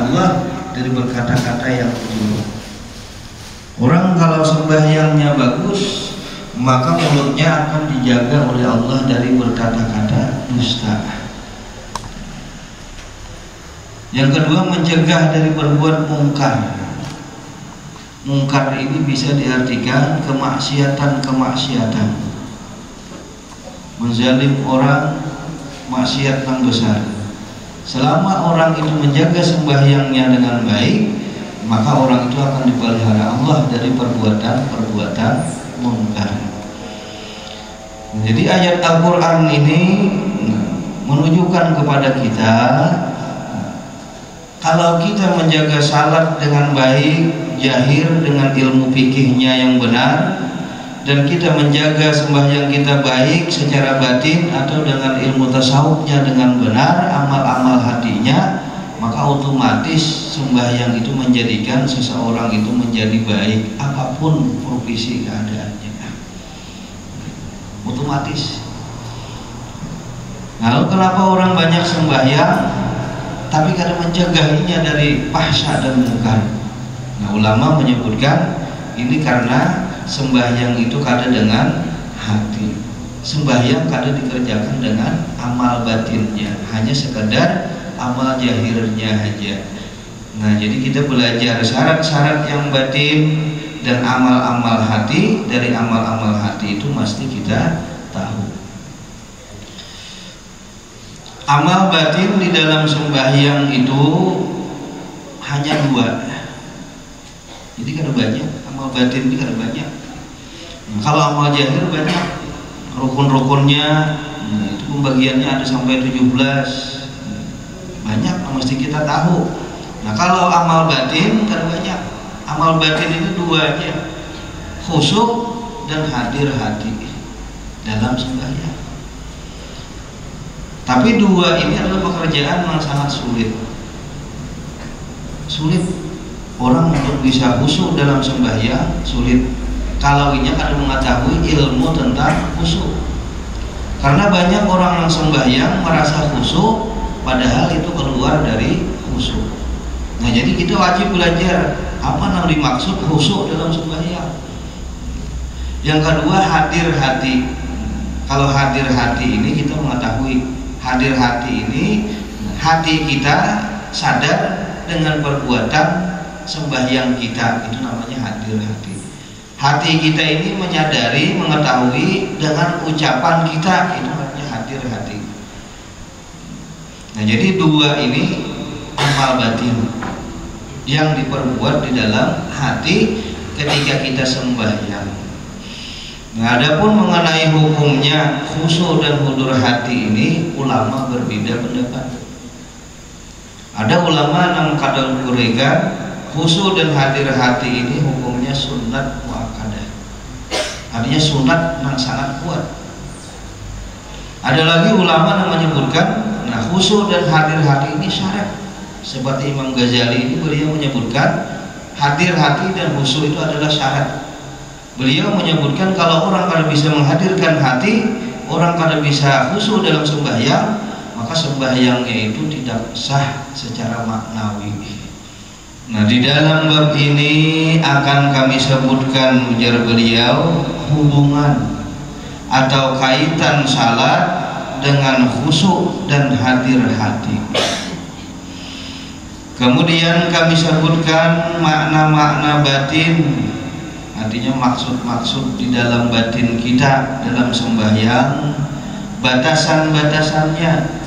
Allah dari berkata-kata yang buruk. Orang kalau sembahyangnya bagus, maka mulutnya akan dijaga oleh Allah dari berkata-kata dusta. Yang kedua, mencegah dari berbuat mungkar. Mungkar ini bisa diartikan kemaksiatan-kemaksiatan. Menzalim orang, maksiat yang besar. Selama orang itu menjaga sembahyangnya dengan baik, maka orang itu akan dipelihara Allah dari perbuatan-perbuatan mungkar. Jadi ayat Al-Quran ini menunjukkan kepada kita, kalau kita menjaga salat dengan baik, jahir dengan ilmu fikihnya yang benar, dan kita menjaga sembahyang kita baik secara batin atau dengan ilmu tasawufnya dengan benar, amal-amal hatinya, maka otomatis sembahyang itu menjadikan seseorang itu menjadi baik apapun profesi keadaannya. Otomatis. Lalu kenapa orang banyak sembahyang tapi kadang mencegahinya dari fahsya dan mungkar? Nah, ulama menyebutkan ini karena sembahyang itu kadang dengan hati. Sembahyang kadang dikerjakan dengan amal batinnya, hanya sekedar amal jahirnya aja. Nah, jadi kita belajar syarat-syarat yang batin dan amal-amal hati. Dari amal-amal hati itu mesti kita tahu. Amal batin di dalam sembahyang itu hanya dua. Jadi kada banyak, amal batin ini kada banyak. Kalau amal jahir banyak, rukun-rukunnya itu pembagiannya ada sampai 17. Banyak, mesti kita tahu. Nah, kalau amal batin kada banyak. Amal batin itu dua aja, khusyuk dan hadir hati dalam sembahyang. Tapi dua ini adalah pekerjaan yang sangat sulit. Sulit orang untuk bisa khusyuk dalam sembahyang, sulit. Kalau ini akan mengetahui ilmu tentang khusyuk. Karena banyak orang yang sembahyang merasa khusyuk, padahal itu keluar dari khusyuk. Nah, jadi kita wajib belajar apa yang dimaksud khusyuk dalam sembahyang. Yang kedua, hadir hati. Kalau hadir hati ini kita mengetahui, hadir hati ini hati kita sadar dengan perbuatan sembahyang kita, itu namanya hadir hati. Hati kita ini menyadari, mengetahui dengan ucapan kita, itu namanya hadir hati. Nah, jadi dua ini amal batin yang diperbuat di dalam hati ketika kita sembahyang. Nah, adapun mengenai hukumnya khusyuk dan hudur hati ini ulama berbeda pendapat. Ada ulama yang kadang kurikan khusyuk dan hadir hati ini hukumnya sunat muakkadah. Artinya sunat yang sangat kuat. Ada lagi ulama yang menyebutkan, nah, khusyuk dan hadir hati ini syarat. Seperti Imam Ghazali ini, beliau menyebutkan hadir hati dan khusyuk itu adalah syarat. Beliau menyebutkan kalau orang kada bisa menghadirkan hati, orang kada bisa khusyuk dalam sembahyang, maka sembahyangnya itu tidak sah secara maknawi. Nah, di dalam bab ini akan kami sebutkan, ujar beliau, hubungan atau kaitan salat dengan khusyuk dan hadir hati. Kemudian kami sebutkan makna-makna batin, artinya maksud-maksud di dalam batin kita dalam sembahyang, batasan-batasannya.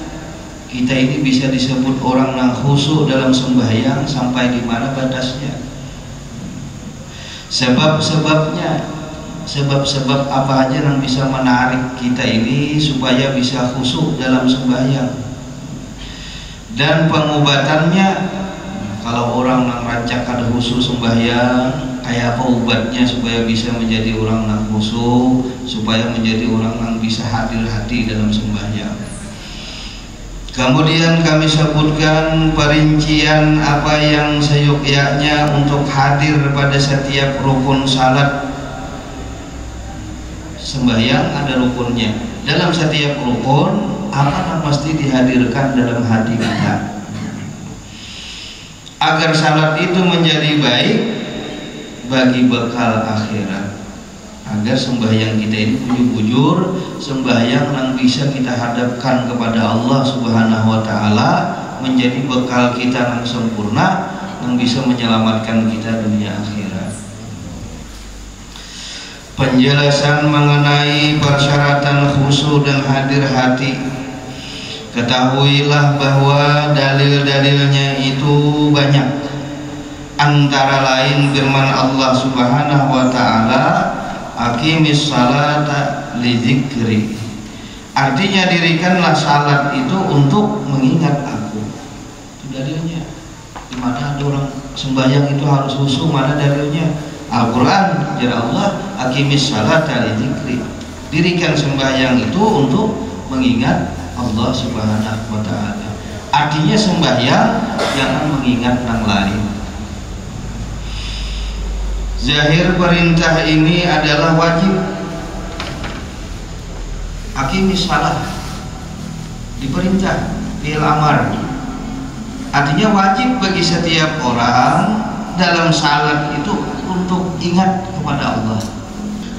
Kita ini bisa disebut orang yang khusyuk dalam sembahyang sampai di mana batasnya. Sebab-sebabnya, sebab-sebab apa aja yang bisa menarik kita ini supaya bisa khusyuk dalam sembahyang. Dan pengobatannya, kalau orang yang rancak ada khusyuk sembahyang, kayak apa obatnya supaya bisa menjadi orang yang khusyuk, supaya menjadi orang yang bisa hadir hati dalam sembahyang. Kemudian kami sebutkan perincian apa yang seyogyanya untuk hadir pada setiap rukun salat. Sembahyang ada rukunnya. Dalam setiap rukun apa yang pasti dihadirkan dalam hati kita. agar salat itu menjadi baik bagi bekal akhirat, agar sembahyang kita ini bujur-bujur sembahyang yang bisa kita hadapkan kepada Allah Subhanahu wa taala, menjadi bekal kita yang sempurna yang bisa menyelamatkan kita dunia akhirat. Penjelasan mengenai persyaratan khusyuk dan hadir hati. Ketahuilah bahwa dalil-dalilnya itu banyak. Antara lain firman Allah Subhanahu wa taala, aqimis salata lidzikri. Artinya dirikanlah salat itu untuk mengingat aku. Itu dalilnya. Di mana ada orang sembahyang itu harus khusyuk, mana dalilnya? Al-Qur'an, jar Allah, aqimis salata lidzikri. Dirikan sembahyang itu untuk mengingat Allah Subhanahu wa taala. Artinya sembahyang jangan mengingat yang lain. Zahir perintah ini adalah wajib. Aqimis salat diperintah, fi'il amar. Artinya wajib bagi setiap orang dalam salat itu untuk ingat kepada Allah.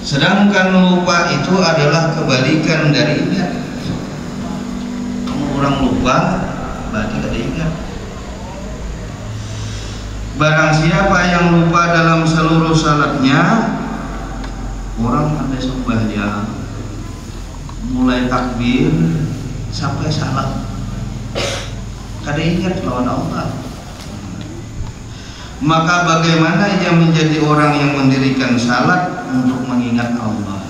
Sedangkan lupa itu adalah kebalikan dari ingat. Kamu orang lupa berarti tidak ingat. Barang siapa yang lupa dalam seluruh salatnya, orang ada sembahyang mulai takbir sampai salam kada ingat lawan Allah, maka bagaimana ia menjadi orang yang mendirikan salat untuk mengingat Allah?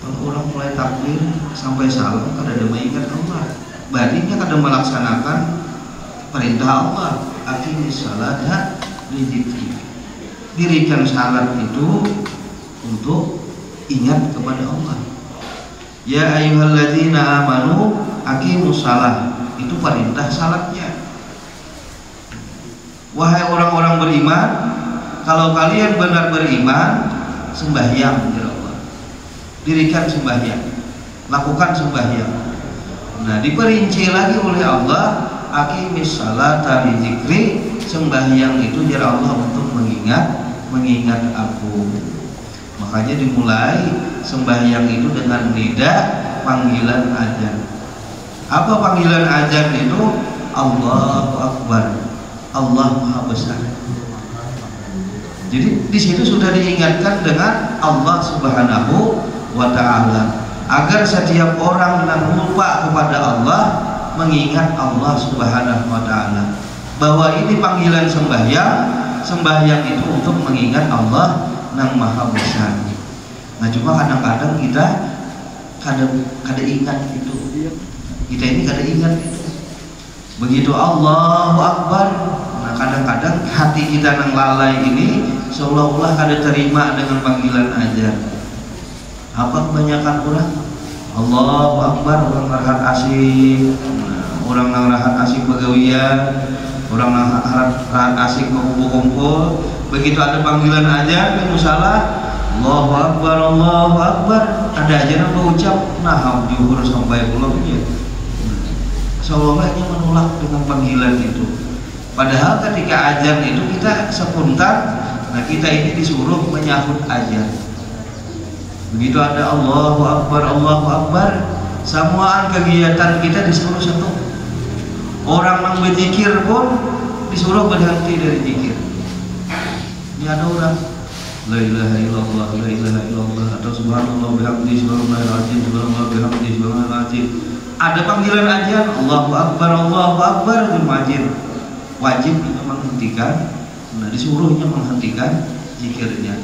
Kalau orang mulai takbir sampai salam kada ada mengingat Allah, berarti dia kada melaksanakan perintah Allah, aqimis salata lidzikri. Dirikan salat itu untuk ingat kepada Allah. Ya ayyuhalladzina amanu aqimus salah, itu perintah salatnya. Wahai orang-orang beriman, kalau kalian benar beriman, sembahyang ya Allah. Dirikan sembahyang, lakukan sembahyang. Nah, diperinci lagi oleh Allah, aqimis salata lidzikri, sembahyang itu ya Allah untuk mengingat aku. Makanya dimulai sembahyang itu dengan nida, panggilan azan. Apa panggilan azan itu? Allahu Akbar, Allah Maha Besar. Jadi di situ sudah diingatkan dengan Allah Subhanahu wa taala, agar setiap orang yang lupa kepada Allah mengingat Allah Subhanahu wa taala, bahwa ini panggilan sembahyang itu untuk mengingat Allah yang Maha Besar. Nah, cuma kadang-kadang kita kada ingat itu. Kita ini kada ingat itu. Begitu Allahu Akbar, nah kadang-kadang hati kita yang lalai ini seolah-olah kada terima dengan panggilan azan. Apa kebanyakan orang? Allahu Akbar, orang rahat asik, orang yang rahat asik begawian, orang yang rahat asik kumpul-kumpul. Begitu ada panggilan azan di musala, Allahu Akbar, Allahu Akbar, ada azan yang berucap nah juhur sampai pulau-nya. Seolah-olahnya menolak dengan panggilan itu. Padahal ketika azan itu kita spontan, nah kita ini disuruh menyahut azan. Begitu ada Allahu Akbar, Allahu Akbar, semuaan kegiatan kita disuruh satu. Orang yang berzikir pun disuruh berhenti dari zikir. Ini ada orang la ilaha illallah, la ilaha illallah, atau subhanallah bihamdihi, subhanallahil azim, subhanallah bihamdihi, subhanallahil azim. Ada panggilan azan, Allahu Akbar, Allahu Akbar, itu wajib. Wajib kita menghentikan. Nah, disuruhnya menghentikan zikirnya,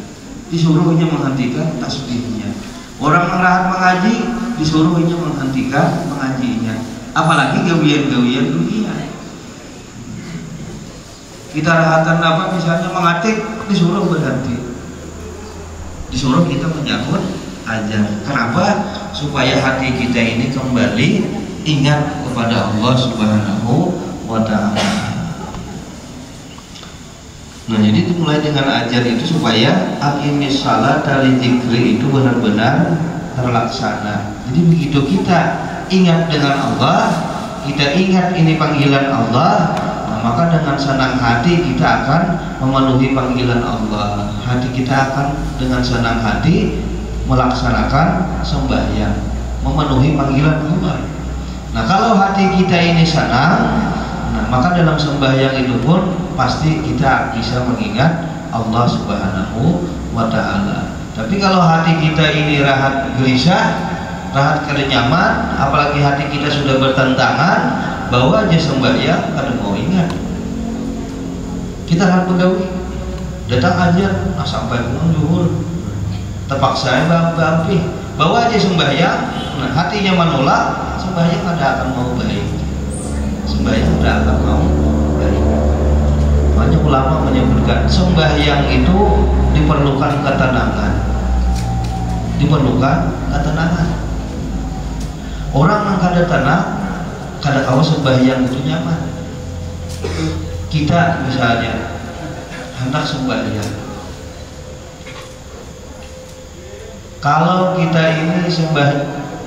disuruhnya menghentikan tasbihnya. Orang yang rahat mengaji disuruhnya menghentikan mengajinya. Apalagi gawian-gawian dunia. Kita rahatan apa misalnya mengatik, disuruh berhenti, disuruh kita menyahut azan. Kenapa? Supaya hati kita ini kembali ingat kepada Allah Subhanahu wa ta'ala. Nah, jadi dimulai dengan azan itu supaya aqimis salata lidzikri itu benar-benar terlaksana. Jadi begitu kita ingat dengan Allah, kita ingat ini panggilan Allah, maka dengan senang hati kita akan memenuhi panggilan Allah. Hati kita akan dengan senang hati melaksanakan sembahyang, memenuhi panggilan Allah. Nah, kalau hati kita ini senang, nah, maka dalam sembahyang itu pun pasti kita bisa mengingat Allah Subhanahu wa Ta'ala. Tapi kalau hati kita ini rahat gelisah, rahat kada nyaman, apalagi hati kita sudah bertentangan, bawa aja sembahyang kada mau ingat. Kita harus pegawai, datang aja, sampai pulang zuhur, terpaksa bampi, bawa aja sembahyang. Nah, hatinya menolak, sembahyang ada akan mau baik, sembahyang ada akan mau baik. Banyak ulama menyebutkan sembahyang itu diperlukan ketenangan, diperlukan ketenangan. Orang yang kada tenang, kada kawa sembahyang itu nyaman. Kita misalnya hendak sembahyang, kalau kita ini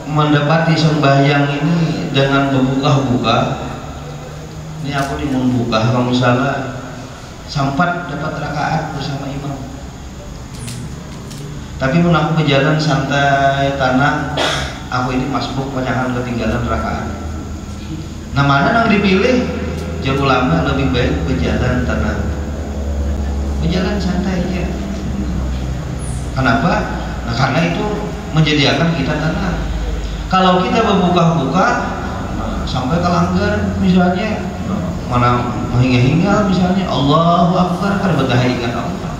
mendapati sembahyang ini dengan berbuka-buka, ini aku nih membuka, kalau misalnya sempat dapat rakaat bersama imam, tapi pun aku berjalan santai tanah, aku ini masbuk panjangan ketinggalan rakaat. Nah, mana yang dipilih? Jauh ulama lebih baik berjalan tenang, berjalan santai aja. Kenapa? Nah, karena itu menjadikan kita tenang. Kalau kita berbuka-buka sampai ke langgar misalnya, mana hingga misalnya Allahu Akbar, kan bertahingan Allah.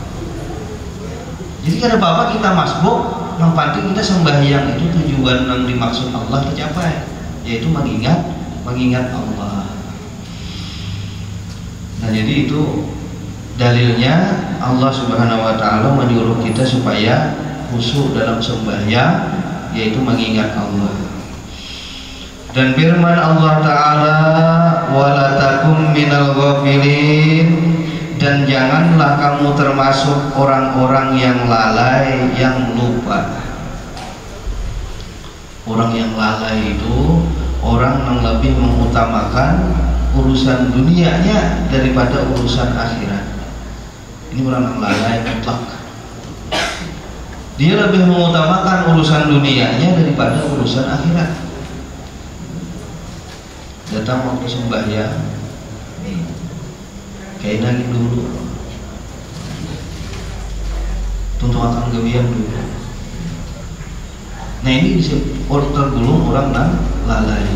Jadi kada apa-apa kita masbuk, yang penting kita sembahyang itu tujuan yang dimaksud Allah tercapai, yaitu mengingat Allah. Nah, jadi itu dalilnya Allah Subhanahu wa Ta'ala menyuruh kita supaya khusyuk dalam sembahyang, yaitu mengingat Allah. Dan firman Allah Ta'ala, wala takum minal ghafilin, dan janganlah kamu termasuk orang-orang yang lalai, yang lupa. Orang yang lalai itu orang yang lebih mengutamakan urusan dunianya daripada urusan akhirat. Ini orang yang lalai mutlak. Dia lebih mengutamakan urusan dunianya daripada urusan akhirat. Datang waktu sembahyang, kayak nagi dulu, tentu akan gebiang dulu. Nah, ini tergolong orang yang lalai,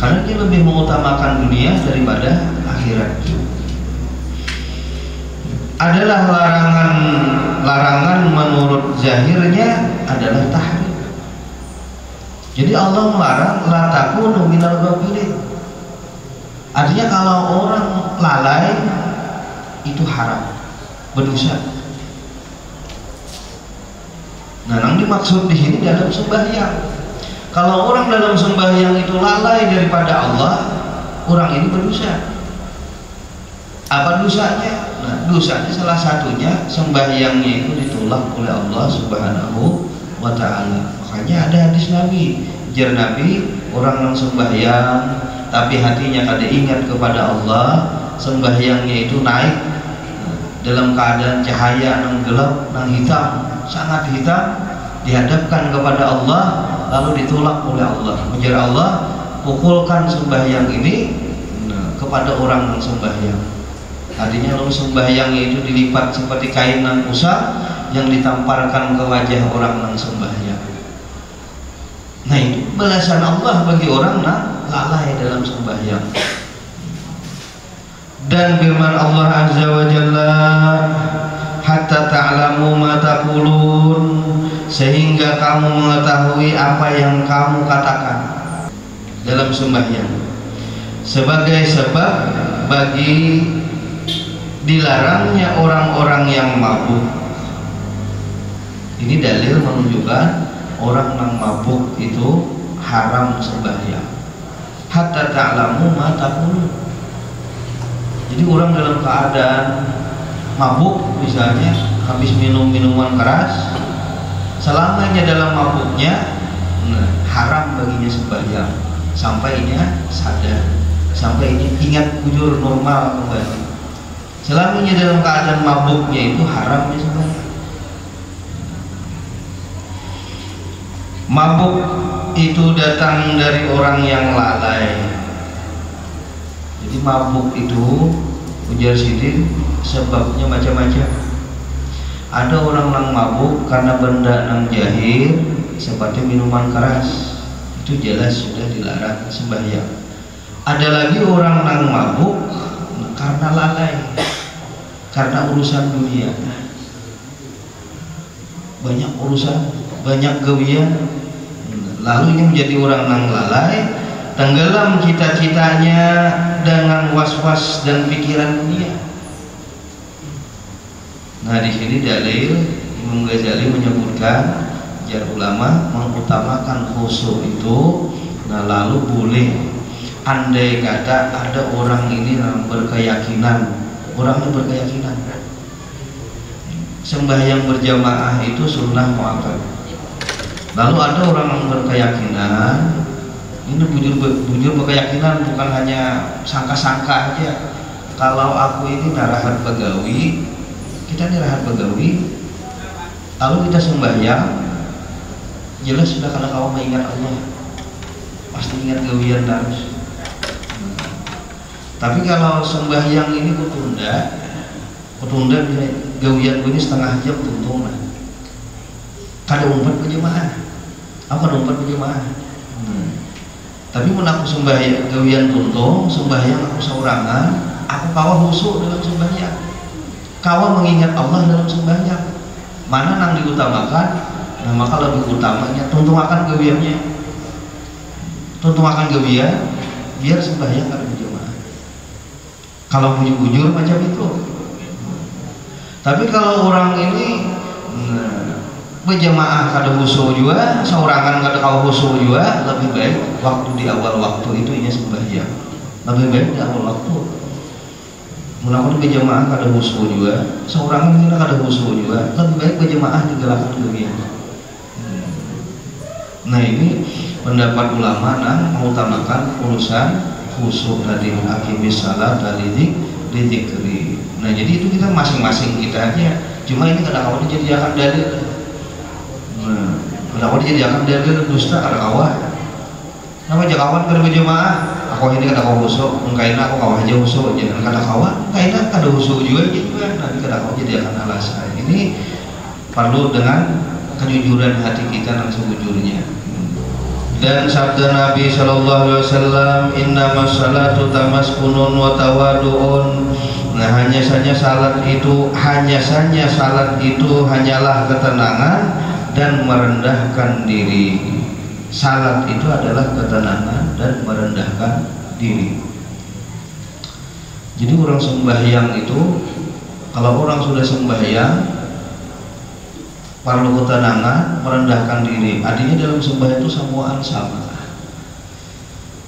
karena dia lebih mengutamakan dunia daripada akhirat. Adalah larangan menurut zahirnya adalah tahrim. Jadi Allah melarang la takunu minal ghafilin. Artinya kalau orang lalai itu haram, berdosa. Nah, yang dimaksud di sini dalam sembahyang. Kalau orang dalam sembahyang itu lalai daripada Allah, orang ini berdosa. Apa dosanya? Nah, dosanya salah satunya sembahyangnya itu ditolak oleh Allah Subhanahu wa Ta'ala. Makanya ada hadis Nabi, jar Nabi, orang yang sembahyang tapi hatinya kada ingat kepada Allah, sembahyangnya itu naik dalam keadaan cahaya yang gelap, yang hitam, sangat hitam, dihadapkan kepada Allah, lalu ditolak oleh Allah. Menjar Allah, pukulkan sembahyang ini kepada orang yang sembahyang. Artinya lalu sembahyangnya itu dilipat seperti kain yang usah yang ditamparkan ke wajah orang yang sembahyang. Nah, itu balasan Allah bagi orang yang lalai dalam sembahyang. Dan firman Allah Azza wa Jalla, hatta ta'lamu ma taqulun, sehingga kamu mengetahui apa yang kamu katakan dalam sembahyang, sebagai sebab bagi dilarangnya orang-orang yang mabuk. Ini dalil menunjukkan orang yang mabuk itu haram sembahyang. Hatta ta'lamu ma taqulun. Jadi orang dalam keadaan mabuk, misalnya habis minum minuman keras, selamanya dalam mabuknya, haram baginya sembahyang sampai dia sadar. sampai ingat bujur normal kembali. Selamanya dalam keadaan mabuknya itu haram disembahya. Mabuk itu datang dari orang yang lalai. Jadi mabuk itu ujar Sidin sebabnya macam-macam. Ada orang yang mabuk karena benda yang jahil seperti minuman keras, itu jelas sudah dilarang sembahyang. Ada lagi orang yang mabuk karena lalai, karena urusan dunia, banyak urusan, banyak gawian, lalu ini menjadi orang yang lalai, tenggelam cita-citanya dengan was-was dan pikiran dunia. Nah, di sini dalil Imam Ghazali menyebutkan jar ulama mengutamakan khusyuk itu. Nah, lalu boleh andai kata ada orang ini yang berkeyakinan, orangnya berkeyakinan sembahyang berjamaah itu sunnah muakkad. Lalu ada orang yang berkeyakinan, ini bujur berkeyakinan, bukan hanya sangka-sangka aja. Kalau aku ini narahat begawi, kita narahat begawi, lalu kita sembahyang, jelas sudah kalau kau mengingat Allah, pasti ingat gawian terus. Tapi kalau sembahyang ini kutunda bisa gawian ini setengah jam tuntung lah. Kada umpat berjamaah, aku kada umpat berjamaah. Tapi mun aku sembahyang gawian tuntung, sembahyang aku saurangan, aku kawa khusyuk dalam sembahyang, kawa mengingat Allah dalam sembahyang. Mana yang diutamakan? Nah, maka lebih utamanya tuntung akan gawiannya, tuntung akan gawian, biar sembahyang kada berjamaah. Kalau bujur-bujur macam itu. Tapi kalau orang ini berjamaah kada khusyuk juga, saurangan kada kau khusyuk juga, lebih baik waktu di awal waktu itu ini sembahyang. Lebih baik di awal waktu. Mudah-mudahan berjamaah kada khusyuk juga, saurangan kita kada khusyuk juga, lebih baik berjamaah digerakan gawian. Nah, ini pendapat ulama yang mengutamakan urusan khusyuk tadi, aqimis salat dari dzikri. Nah, jadi itu kita masing-masing kita aja. Cuma ini kadang-kadang dijadikan dalil. Nah, kadang-kadang dijadikan dalil dusta kada kawan. Nama aja kawan kada berjamaah, aku ini kada khusyuk, mungkaina aku kawan aja khusyuk, jangan kada kawan, mungkaina kada khusyuk juga gitu kan. Nanti kadang-kadang jadikan alasan. Ini perlu dengan kejujuran hati kita yang sejujurnya. Dan sabda Nabi Shallallahu Alaihi Wasallam, innamas salatu tamaskunun wa tawaduun. Nah, hanya saja salat itu hanyalah ketenangan dan merendahkan diri. Salat itu adalah ketenangan dan merendahkan diri. Jadi orang sembahyang itu, kalau orang sudah sembahyang, perlu ketenangan, merendahkan diri. Artinya dalam sembahyang itu semuaan sama.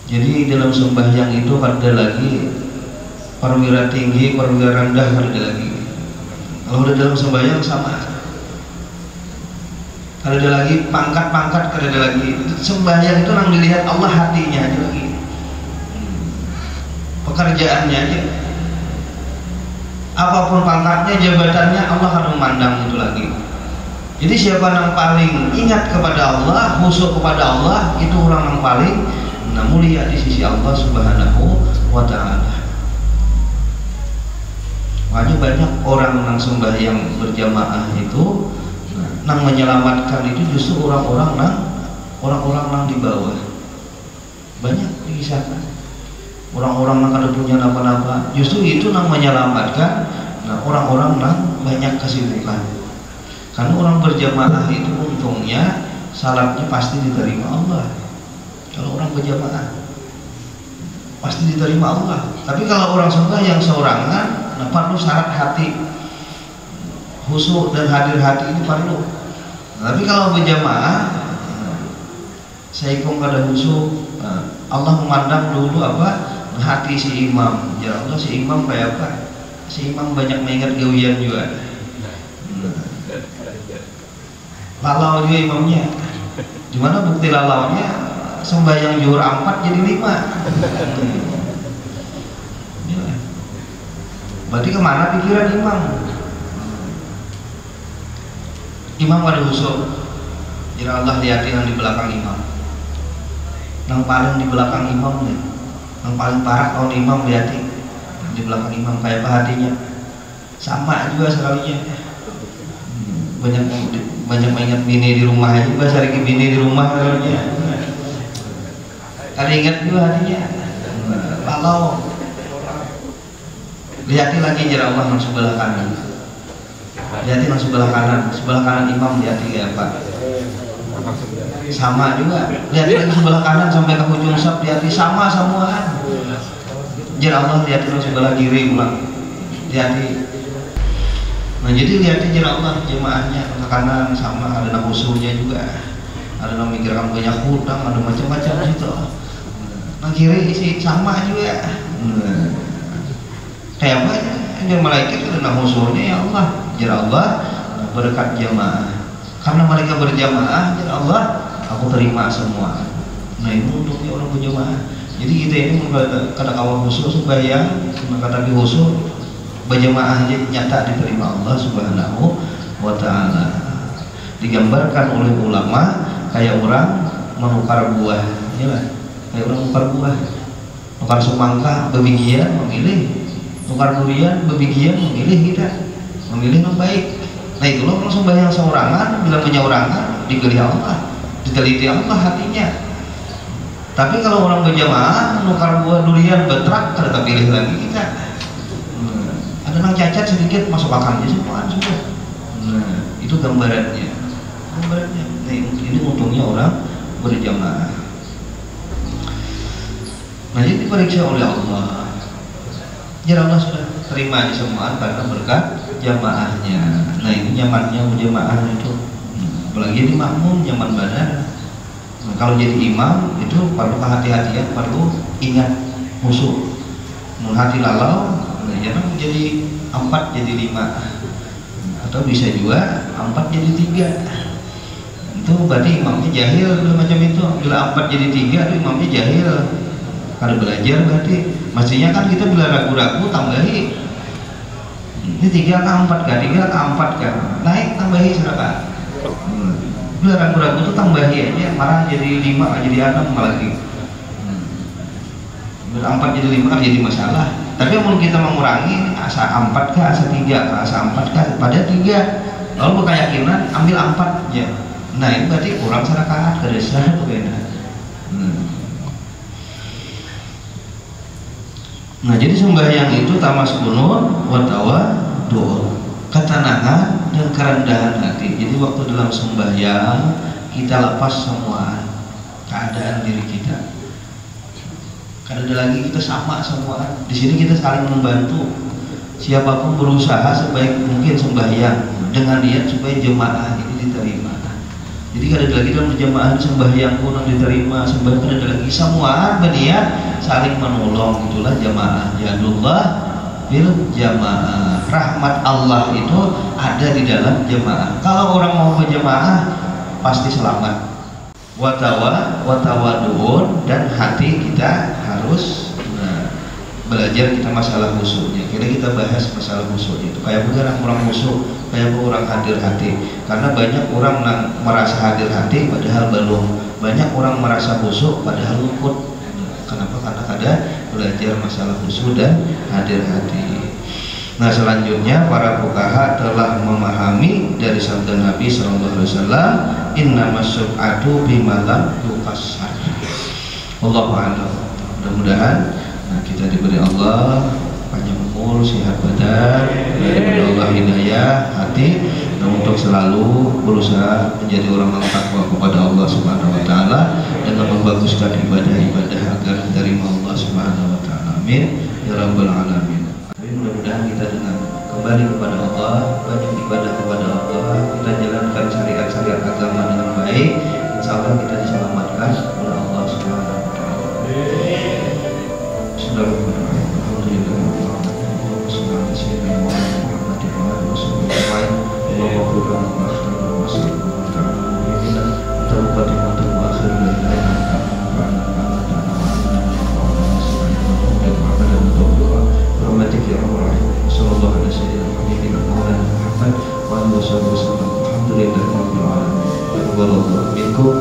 Jadi dalam sembahyang itu ada lagi perwira tinggi, perwira rendah, ada lagi. Kalau udah dalam sembahyang sama. Kalau ada lagi pangkat-pangkat, ada lagi. Sembahyang itu yang dilihat Allah hatinya aja lagi. Pekerjaannya aja. Apapun pangkatnya, jabatannya, Allah akan memandang itu lagi. Jadi siapa yang paling ingat kepada Allah, khusyuk kepada Allah, itu orang yang paling mulia di sisi Allah Subhanahu wa Ta'ala. Makanya banyak orang yang sembahyang berjamaah itu, yang menyelamatkan itu justru orang-orang yang di bawah. Banyak dikisahkan orang-orang yang kada punya apa-apa, justru itu yang menyelamatkan orang-orang yang banyak kesibukan. Karena orang berjamaah itu untungnya salatnya pasti diterima Allah. Kalau orang berjamaah pasti diterima Allah. Tapi kalau orang sembahyang seorangan, perlu syarat hati, khusyuk dan hadir hati ini perlu. Tapi kalau berjamaah, saya ikut kada khusyuk, Allah memandang dulu apa hati si imam. Ya Allah, si imam kayak apa? Si imam banyak mengingat gawian juga. Lalau juga imamnya. Dimana bukti lalaunya? Sembahyang zuhur 4 jadi 5. Berarti kemana pikiran imam? Imam pada khusyuk. Jadi Allah lihat yang di belakang imam. Yang paling di belakang imam nih, yang paling parah kalau imam lihatin di belakang imam kayak apa hatinya, sama juga sekalinya. Banyak mengingat bini di rumah juga, sering bini di rumah sekalinya. Ada ingat juga hatinya. Kalau lihatin lagi jarak Allah yang sebelah kanan, lihatin yang sebelah kanan imam lihatin kayak apa. Sama juga, lihat lagi sebelah kanan sampai ke ujung saf, lihat sama semuaan. Jar Allah lihat terus sebelah kiri pulang, lihat. Nah jadi lihat jar Allah jemaahnya ke kanan sama, ada khusyuknya juga, ada yang memikirkan banyak hutang, ada macam-macam gitu. Nah kiri isi sama juga. Kayak apa? Jar malaikat ada khusyuknya ya Allah, jar Allah berkat jemaah. Karena mereka berjamaah, jar Allah aku terima semua. Nah itu untungnya orang berjamaah. Jadi kita ini kata awal khusyuk sembahyang, kata khusyuk berjamaah nyata diterima Allah Subhanahu wa Ta'ala. Digambarkan oleh ulama kayak orang menukar buah, ya lah. Kayak orang menukar buah, tukar semangka bebigian memilih, tukar durian bebigian memilih, kita memilih yang baik. Nah itulah orang sembahyang seorangan, bila menyeorangan dipilih Allah, diteliti Allah hatinya. Tapi kalau orang berjamaah menukar buah durian betrak, tidak pilih lagi kita. Ada yang cacat sedikit masuk akalnya semua. Nah itu gambarannya. Nah ini untungnya orang berjamaah. Nah jadi diperiksa oleh Allah. Jadi Allah sudah terima semua karena berkat jamaahnya. Nah ini nyamannya berjamaah itu. Apalagi di makmum nyaman badan. Nah, kalau jadi imam itu perlu kehati-hatian, perlu ingat khusyuk. Hati lalau, nah, jangan jadi 4 jadi 5, atau bisa juga 4 jadi 3. Itu berarti imamnya jahil macam itu. Bila 4 jadi 3 itu imamnya jahil. Kalau belajar berarti mestinya kan kita bila ragu-ragu tambahi. Ini 3 ke 4 kan, 3 ke 4 kan, naik tambahi silakan. Bila ragu-ragu itu tambahi aja, marah jadi 5 jadi 6 malah lagi. Bila 4 jadi 5 kan jadi masalah. Tapi kalau kita mengurangi asa 4 ke asa 3 ke asa 4 ke pada 3, lalu berkeyakinan ambil 4 aja. Nah itu berarti kurang serakaat ke desa bagaimana. Nah jadi sembahyang itu tamas kunut wa tawadhu, ketenangan dan kerendahan hati. Jadi waktu dalam sembahyang kita lepas semua keadaan diri kita. Karena ada lagi kita sama semua. Di sini kita saling membantu. Siapapun berusaha sebaik mungkin sembahyang dengan niat supaya jemaah ini diterima. Jadi kada ada lagi dalam jemaah sembahyang pun diterima, sembahyang ada lagi semua berniat saling menolong. Itulah jemaah. Yadullah bil jamaah. Rahmat Allah itu ada di dalam jemaah. Kalau orang mau berjemaah pasti selamat. Watawadun, dan hati kita harus belajar kita masalah khusyuknya. Kita bahas masalah khusyuknya itu kayak benar orang khusyuk, kayak orang hadir hati. Karena banyak orang merasa hadir hati padahal belum. Banyak orang merasa khusyuk padahal luput. Kenapa? Karena ada belajar masalah khusyuk dan hadir hati. Nah selanjutnya para fuqaha telah memahami dari sabda Nabi SAW, innamas syub'atu bima lam yuqassar. Allahu a'lam. Mudah-mudahan kita diberi Allah panjang umur, sehat badan, diberi Allah hidayah hati, dan untuk selalu berusaha menjadi orang yang takwa kepada Allah Subhanahu wa Ta'ala dengan membaguskan ibadah-ibadah agar diterima Allah Subhanahu wa Ta'ala. Amin ya rabbal alamin. Mudah-mudahan kita dengan kembali kepada Allah, banyak ibadah kepada Allah, kita jalankan syariat-syariat agama dengan baik, insya Allah kita diselamatkan oleh Allah Subhanahu wa Ta'ala. Bismillahirrahmanirrahim. minkum.